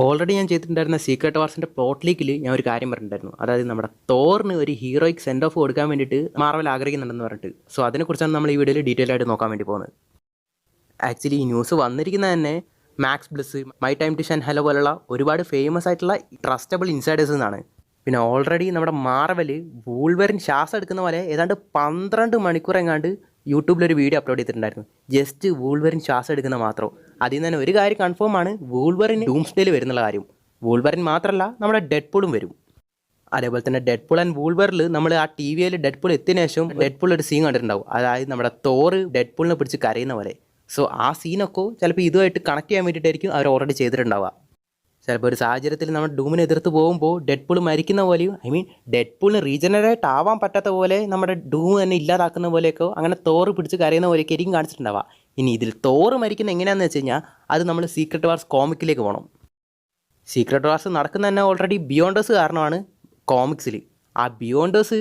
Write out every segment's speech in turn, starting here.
Already ഞാൻ ചെയ്തിട്ടുണ്ടായിരുന്ന secret വാർസിൻ്റെ plot ലീക്കിൽ ഞാൻ ഒരു കാര്യം പറഞ്ഞിട്ടുണ്ടായിരുന്നു. അതായത് നമ്മുടെ തോറിന് ഒരു ഹീറോയിക് സെൻഡ് ഓഫ് കൊടുക്കാൻ വേണ്ടിയിട്ട് മാർവൽ ആഗ്രഹിക്കുന്നുണ്ടെന്ന് പറഞ്ഞിട്ട്. സോ അതിനെക്കുറിച്ചാണ് നമ്മൾ ഈ വീഡിയോയിൽ ഡീറ്റെയിൽ ആയിട്ട് നോക്കാൻ വേണ്ടി പോകുന്നത്. ആക്ച്വലി ഈ ന്യൂസ് വന്നിരിക്കുന്നത് തന്നെ Max Bliss, my time to shine hello പോലുള്ള ഒരുപാട് ഫേമസ് ആയിട്ടുള്ള ട്രസ്റ്റബിൾ ഇൻസൈഡേഴ്സ് എന്നാണ്. പിന്നെ ഓൾറെഡി നമ്മുടെ മാർവൽ വൂൾവറിൻ ശ്വാസം എടുക്കുന്ന പോലെ ഏതാണ്ട് 12 മണിക്കൂർ എങ്ങാണ്ട് യൂട്യൂബിലൊരു വീഡിയോ അപ്ലോഡ് ചെയ്തിട്ടുണ്ടായിരുന്നു. ജസ്റ്റ് വൂൾവറിൻ ശ്വാസം എടുക്കുന്ന മാത്രം. അതിൽ നിന്ന് തന്നെ ഒരു കാര്യം കൺഫേം ആണ്, വൂൾവറിൻ ഡൂംസ്ഡേയിൽ വരുന്നുള്ള കാര്യം. വൂൾവറിൻ മാത്രമല്ല, നമ്മുടെ ഡെഡ്പൂളും വരും. അതേപോലെ തന്നെ ഡെഡ്പൂൾ ആൻഡ് വൂൾവറിൽ നമ്മൾ ആ ടി വിയിൽ ഡെഡ്പൂൾ എത്തിയതിനു ശേഷം ഡെഡ്പൂൾ ഒരു സീൻ കണ്ടിട്ടുണ്ടാവും. അതായത് നമ്മുടെ തോറ് ഡെഡ്പൂളിനെ പിടിച്ച് കരയുന്ന പോലെ. സോ ആ സീനൊക്കെ ചിലപ്പോൾ ഇതുമായിട്ട് കണക്ട് ചെയ്യാൻ വേണ്ടിയിട്ടായിരിക്കും അവർ ഓൾറെഡി ചെയ്തിട്ടുണ്ടാവുക. ചിലപ്പോൾ ഒരു സാഹചര്യത്തിൽ നമ്മൾ ഡൂമിനെ എതിർത്ത് പോകുമ്പോൾ ഡെഡ്പൂൾ മരിക്കുന്ന പോലെയും, ഡെഡ്പൂളിന് റീജനറേറ്റ് ആവാൻ പറ്റാത്ത പോലെ നമ്മുടെ ഡൂം തന്നെ ഇല്ലാതാക്കുന്ന പോലെയൊക്കെ അങ്ങനെ തോറ് പിടിച്ച് കരയുന്ന പോലെയൊക്കെ ആയിരിക്കും കാണിച്ചിട്ടുണ്ടാവുക. ഇനി ഇതിൽ തോറ് മരിക്കുന്ന എങ്ങനെയാണെന്ന് വെച്ച് കഴിഞ്ഞാൽ അത് നമ്മൾ സീക്രട്ട് വാർസ് കോമിക്കിലേക്ക് പോകണം. സീക്രട്ട് വാർസ് നടക്കുന്ന തന്നെ ഓൾറെഡി ബിയോണ്ടേഴ്സ് കാരണമാണ് കോമിക്സിൽ. ആ ബിയോണ്ടേഴ്സ്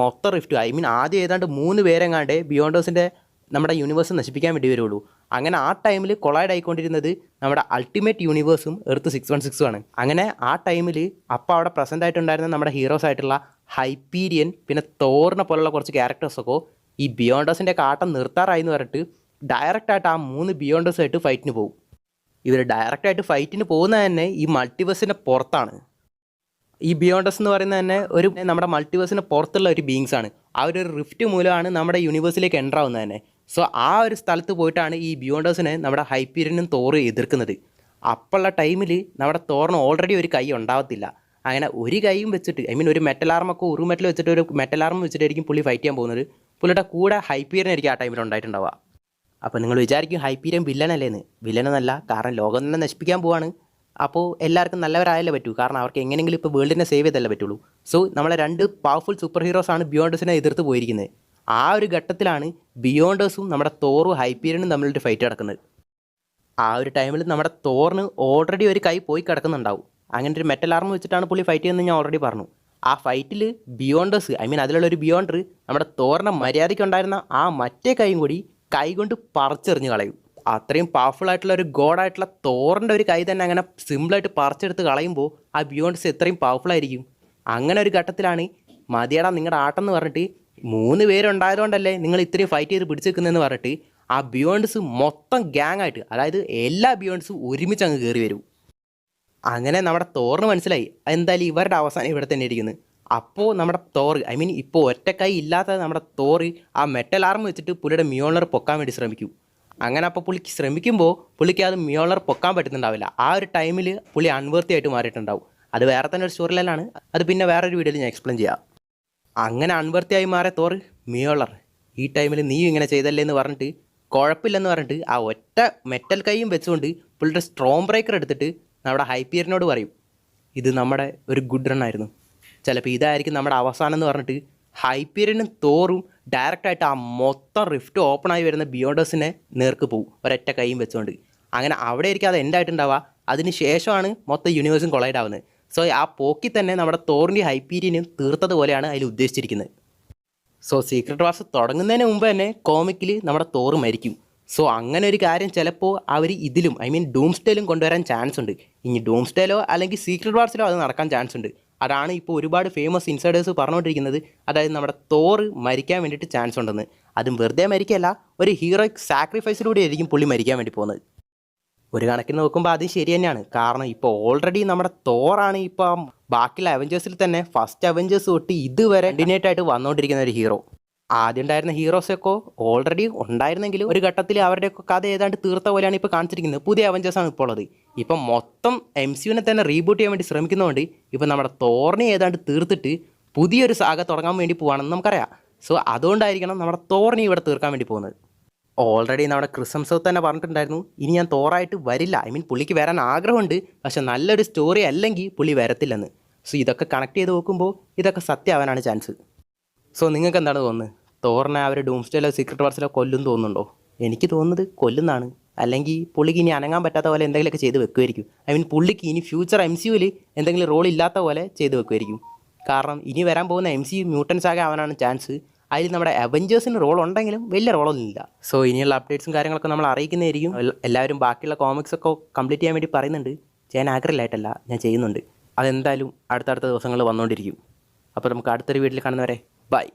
മൊത്തം റിഫ്റ്റ്, ആദ്യം ഏതാണ്ട് 3 പേരെങ്ങാണ്ടേ ബിയോണ്ടേഴ്സിൻ്റെ നമ്മുടെ യൂണിവേഴ്സ് നശിപ്പിക്കാൻ വേണ്ടി വരുള്ളൂ. അങ്ങനെ ആ ടൈമിൽ കൊളൈഡ് ആയിക്കൊണ്ടിരുന്നത് നമ്മുടെ അൾട്ടിമേറ്റ് യൂണിവേഴ്സും എർത്ത് 616 ആണ്. അങ്ങനെ ആ ടൈമിൽ അപ്പോൾ അവിടെ പ്രസൻ്റ് ആയിട്ടുണ്ടായിരുന്ന നമ്മുടെ ഹീറോസ് ആയിട്ടുള്ള ഹൈപ്പീരിയൻ, പിന്നെ തോറിനെ പോലുള്ള കുറച്ച് ക്യാരക്ടേഴ്സൊക്കെ ഈ ബിയോണ്ടേഴ്സിൻ്റെ ആട്ടം നിർത്താറായി എന്ന് പറഞ്ഞിട്ട് ഡയറക്റ്റായിട്ട് ആ 3 ബിയോണ്ടേഴ്സായിട്ട് ഫൈറ്റിന് പോകും. ഇവർ ഡയറക്റ്റായിട്ട് ഫൈറ്റിന് പോകുന്നത് തന്നെ ഈ മൾട്ടിവേഴ്സിൻ്റെ പുറത്താണ്. ഈ ബിയോണ്ടേഴ്സ് എന്ന് പറയുന്നത് തന്നെ ഒരു നമ്മുടെ മൾട്ടിവേഴ്സിന് പുറത്തുള്ള ഒരു ബീങ്സ് ആണ്. ആ ഒരു റിഫ്റ്റ് മൂലമാണ് നമ്മുടെ യൂണിവേഴ്സിലേക്ക് എൻ്റർ ആവുന്നത് തന്നെ. സോ ആ ഒരു സ്ഥലത്ത് പോയിട്ടാണ് ഈ ബിയോണ്ടേഴ്സിനെ നമ്മുടെ ഹൈപ്പീരിയനും തോറ് എതിർക്കുന്നത്. അപ്പോഴുള്ള ടൈമിൽ നമ്മുടെ തോറിന് ഓൾറെഡി ഒരു കൈ ഉണ്ടാവത്തില്ല. അങ്ങനെ ഒരു കൈയും വെച്ചിട്ട് ഒരു മെറ്റൽ ആർമൊക്കെ മെറ്റൽ വെച്ചിട്ട് ഒരു മെറ്റൽ ആർമ വെച്ചിട്ടായിരിക്കും പുള്ളി ഫൈറ്റ് ചെയ്യാൻ പോകുന്നത്. പുള്ളിയുടെ കൂടെ ഹൈപ്പീരിയനായിരിക്കും ആ ടൈമിൽ ഉണ്ടായിട്ടുണ്ടാവുക. അപ്പോൾ നിങ്ങൾ വിചാരിക്കും ഹൈപ്പീരിയൻ വില്ലനല്ലേന്ന്. വില്ലനെന്നല്ല, കാരണം ലോകം തന്നെ നശിപ്പിക്കാൻ പോവാണ്. അപ്പോൾ എല്ലാവർക്കും നല്ലവരായാലേ പറ്റൂ, കാരണം അവർക്ക് എങ്ങനെയെങ്കിലും ഇപ്പോൾ വേൾഡിനെ സേവ് ചെയ്തല്ലേ പറ്റുള്ളൂ. സോ നമ്മളെ 2 പവർഫുൾ സൂപ്പർ ഹീറോസാണ് ബിയോണ്ടേഴ്സിനെ എതിർത്ത് പോയിരിക്കുന്നത്. ആ ഒരു ഘട്ടത്തിലാണ് ബിയോണ്ടേഴ്സും നമ്മുടെ തോറും ഹൈപ്പീരിയനും തമ്മിലൊരു ഫൈറ്റ് നടക്കുന്നത്. ആ ഒരു ടൈമിൽ നമ്മുടെ തോറിന് ഓൾറെഡി ഒരു കൈ പോയി കിടക്കുന്നുണ്ടാവും. അങ്ങനെ ഒരു മെറ്റൽ ആർമ വെച്ചിട്ടാണ് പുള്ളി ഫൈറ്റ് ചെയ്യുന്നത് ഞാൻ ഓൾറെഡി പറഞ്ഞു. ആ ഫൈറ്റിൽ ബിയോണ്ടേഴ്സ് അതിലുള്ളൊരു ബിയോണ്ടർ നമ്മുടെ തോറിൻ്റെ മര്യാദയ്ക്കുണ്ടായിരുന്ന ആ മറ്റേ കൈയും കൂടി കൈ കൊണ്ട് പറിച്ചെറിഞ്ഞ് കളയും. അത്രയും പവർഫുൾ ആയിട്ടുള്ള ഒരു ഗോഡായിട്ടുള്ള തോറിൻ്റെ ഒരു കൈ തന്നെ അങ്ങനെ സിമ്പിളായിട്ട് പറിച്ചെടുത്ത് കളയുമ്പോൾ ആ ബിയോണ്ടേഴ്സ് എത്രയും പവർഫുൾ ആയിരിക്കും. അങ്ങനെ ഒരു ഘട്ടത്തിലാണ് മതിയടാ നിങ്ങളുടെ ആട്ടം എന്ന് പറഞ്ഞിട്ട് 3 പേരുണ്ടായതുകൊണ്ടല്ലേ നിങ്ങൾ ഇത്രയും ഫൈറ്റ് ചെയ്ത് പിടിച്ചേക്കുന്നതെന്ന് പറഞ്ഞിട്ട് ആ ബിയോണ്ടേഴ്സ് മൊത്തം ഗ്യാങ് ആയിട്ട്, അതായത് എല്ലാ ബിയോണ്ടേഴ്സും ഒരുമിച്ച് അങ്ങ് കയറി വരും. അങ്ങനെ നമ്മുടെ തോറിന് മനസ്സിലായി എന്തായാലും ഇവരുടെ അവസാനം ഇവിടെ തന്നെ ഇരിക്കുന്നത്. അപ്പോൾ നമ്മുടെ തോറ് ഇപ്പോൾ ഒറ്റക്കൈ ഇല്ലാത്ത നമ്മുടെ തോറ് ആ മെറ്റൽ ആർമ വെച്ചിട്ട് പുള്ളിയുടെ മിയോളർ പൊക്കാൻ വേണ്ടി ശ്രമിക്കും. അങ്ങനെ അപ്പോൾ പുള്ളിക്ക് ശ്രമിക്കുമ്പോൾ പുള്ളിക്ക് അത് മിയോളർ പൊക്കാൻ പറ്റുന്നുണ്ടാവില്ല. ആ ഒരു ടൈമിൽ പുള്ളി അൺവർത്തി ആയിട്ട് മാറിയിട്ടുണ്ടാവും. അത് വേറെ തന്നെ ഒരു സ്റ്റോറി ലൈനാണ്, അത് പിന്നെ വേറൊരു വീഡിയോയിൽ ഞാൻ എക്സ്പ്ലെയിൻ ചെയ്യാം. അങ്ങനെ അൺവർത്തിയായി മാറിയ തോറ് മിയോളർ ഈ ടൈമിൽ നീ ഇങ്ങനെ ചെയ്തല്ലേ എന്ന് പറഞ്ഞിട്ട് കുഴപ്പമില്ലെന്ന് പറഞ്ഞിട്ട് ആ ഒറ്റ മെറ്റൽ കൈയും വെച്ചുകൊണ്ട് പുള്ളിയുടെ സ്ട്രോം ബ്രേക്കർ എടുത്തിട്ട് നമ്മുടെ ഹൈപ്പീരിയനോട് പറയും, ഇത് നമ്മുടെ ഒരു ഗുഡ് റൺ ആയിരുന്നു, ചിലപ്പോൾ ഇതായിരിക്കും നമ്മുടെ അവസാനം എന്ന് പറഞ്ഞിട്ട് ഹൈപ്പീരിയനും തോറും ഡയറക്റ്റായിട്ട് ആ മൊത്തം റിഫ്റ്റ് ഓപ്പണായി വരുന്ന ബിയോണ്ടേഴ്സിനെ നേർക്ക് പോകും ഒരൊറ്റ കൈയും വെച്ചുകൊണ്ട്. അങ്ങനെ അവിടെ ആയിരിക്കും അത് എൻഡ് ആയിട്ടുണ്ടാവുക. അതിന് ശേഷമാണ് മൊത്തം യൂണിവേഴ്സും കൊളൈഡ് ആവുന്നത്. സോ ആ പോക്കിൽ തന്നെ നമ്മുടെ തോറിൻ്റെ ഹൈപ്പീരിയനും തീർത്തതുപോലെയാണ് അതിൽ ഉദ്ദേശിച്ചിരിക്കുന്നത്. സോ സീക്രട്ട് വാർസ് തുടങ്ങുന്നതിന് മുമ്പ് തന്നെ കോമിക്കിൽ നമ്മുടെ തോറ് മരിക്കും. സോ അങ്ങനെ ഒരു കാര്യം ചിലപ്പോൾ അവർ ഇതിലും ഡൂംസ്ഡേയിലും കൊണ്ടുവരാൻ ചാൻസ് ഉണ്ട്. ഇനി ഡൂംസ്ഡേയിലോ അല്ലെങ്കിൽ സീക്രട്ട് വാർസിലോ അത് നടക്കാൻ ചാൻസ് ഉണ്ട്. അതാണ് ഇപ്പോൾ ഒരുപാട് ഫേമസ് ഇൻസൈഡേഴ്സ് പറഞ്ഞുകൊണ്ടിരിക്കുന്നത്. അതായത് നമ്മുടെ തോറ് മരിക്കാൻ വേണ്ടിയിട്ട് ചാൻസ് ഉണ്ടെന്ന്. അതും വെറുതെ മരിക്കല്ല, ഒരു ഹീറോയിക് സാക്രിഫൈസിലൂടെ ആയിരിക്കും പുള്ളി മരിക്കാൻ വേണ്ടി പോകുന്നത്. ഒരു കണക്കിന് നോക്കുമ്പോൾ അത് ശരി തന്നെയാണ്. കാരണം ഇപ്പോൾ ഓൾറെഡി നമ്മുടെ തോറാണ് ഇപ്പോൾ ബാക്കിയുള്ള അവഞ്ചേഴ്സിൽ തന്നെ ഫസ്റ്റ് അവഞ്ചേഴ്സ് തൊട്ട് ഇതുവരെ കണ്ടിന്യൂറ്റ് ആയിട്ട് വന്നുകൊണ്ടിരിക്കുന്ന ഒരു ഹീറോ. ആദ്യം ഉണ്ടായിരുന്ന ഹീറോസൊക്കെ ഓൾറെഡി ഉണ്ടായിരുന്നെങ്കിലും ഒരു ഘട്ടത്തിൽ അവരുടെയൊക്കെ കഥ ഏതാണ്ട് തീർത്ത പോലെയാണ് ഇപ്പോൾ കാണിച്ചിരിക്കുന്നത്. പുതിയ അവഞ്ചേഴ്സാണ് ഇപ്പോൾ ഉള്ളത്. ഇപ്പം മൊത്തം MCUവിനെ തന്നെ റീബൂട്ട് ചെയ്യാൻ വേണ്ടി ശ്രമിക്കുന്നതുകൊണ്ട് ഇപ്പം നമ്മുടെ തോറിനെ ഏതാണ്ട് തീർത്തിട്ട് പുതിയൊരു സാഗ തുടങ്ങാൻ വേണ്ടി പോവാണെന്ന് നമുക്കറിയാം. സോ അതുകൊണ്ടായിരിക്കണം നമ്മുടെ തോറിനെ ഇവിടെ തീർക്കാൻ വേണ്ടി പോകുന്നത്. ഓൾറെഡി നമ്മുടെ ക്രിസ് ഹെംസ്വർത്ത് തന്നെ പറഞ്ഞിട്ടുണ്ടായിരുന്നു, ഇനി ഞാൻ തോറായിട്ട് വരില്ല. പുള്ളിക്ക് വരാൻ ആഗ്രഹമുണ്ട്, പക്ഷെ നല്ലൊരു സ്റ്റോറി അല്ലെങ്കിൽ പുള്ളി വരത്തില്ലെന്ന്. സോ ഇതൊക്കെ കണക്ട് ചെയ്ത് നോക്കുമ്പോൾ ഇതൊക്കെ സത്യമാവാനാണ് ചാൻസ്. സോ നിങ്ങൾക്ക് എന്താണ് തോന്നുന്നത്? തോറിനെ അവർ ഡൂംസ്ഡേയിലോ സീക്രട്ട് വാർസിലോ കൊല്ലും തോന്നുന്നുണ്ടോ? എനിക്ക് തോന്നുന്നത് കൊല്ലുന്നതാണ്. അല്ലെങ്കിൽ പുള്ളിക്ക് ഇനി അനങ്ങാൻ പറ്റാത്ത പോലെ എന്തെങ്കിലുമൊക്കെ ചെയ്ത് വെക്കുമായിരിക്കും. പുള്ളിക്ക് ഇനി ഫ്യൂച്ചർ MCUവിൽ എന്തെങ്കിലും റോൾ ഇല്ലാത്ത പോലെ ചെയ്ത് വെക്കുമായിരിക്കും. കാരണം ഇനി വരാൻ പോകുന്ന MCU മ്യൂട്ടൻസ് ആകെ ആവാനാണ് ചാൻസ്. അതിൽ നമ്മുടെ അവഞ്ചേഴ്സിന് റോൾ ഉണ്ടെങ്കിലും വലിയ റോളൊന്നും ഇല്ല. സോ ഇനിയുള്ള അപ്ഡേറ്റ്സും കാര്യങ്ങളൊക്കെ നമ്മൾ അറിയിക്കുന്നതായിരിക്കും. എല്ലാവരും ബാക്കിയുള്ള കോമിക്സൊക്കെ കംപ്ലീറ്റ് ചെയ്യാൻ വേണ്ടി പറയുന്നുണ്ട്. ചെയ്യാൻ ആഗ്രഹമില്ലായിട്ടല്ല, ഞാൻ ചെയ്യുന്നുണ്ട്. അതെന്തായാലും അടുത്തടുത്ത ദിവസങ്ങൾ വന്നുകൊണ്ടിരിക്കും. അപ്പോൾ നമുക്ക് അടുത്തൊരു വീട്ടിൽ കാണുന്നവരെ ബൈ.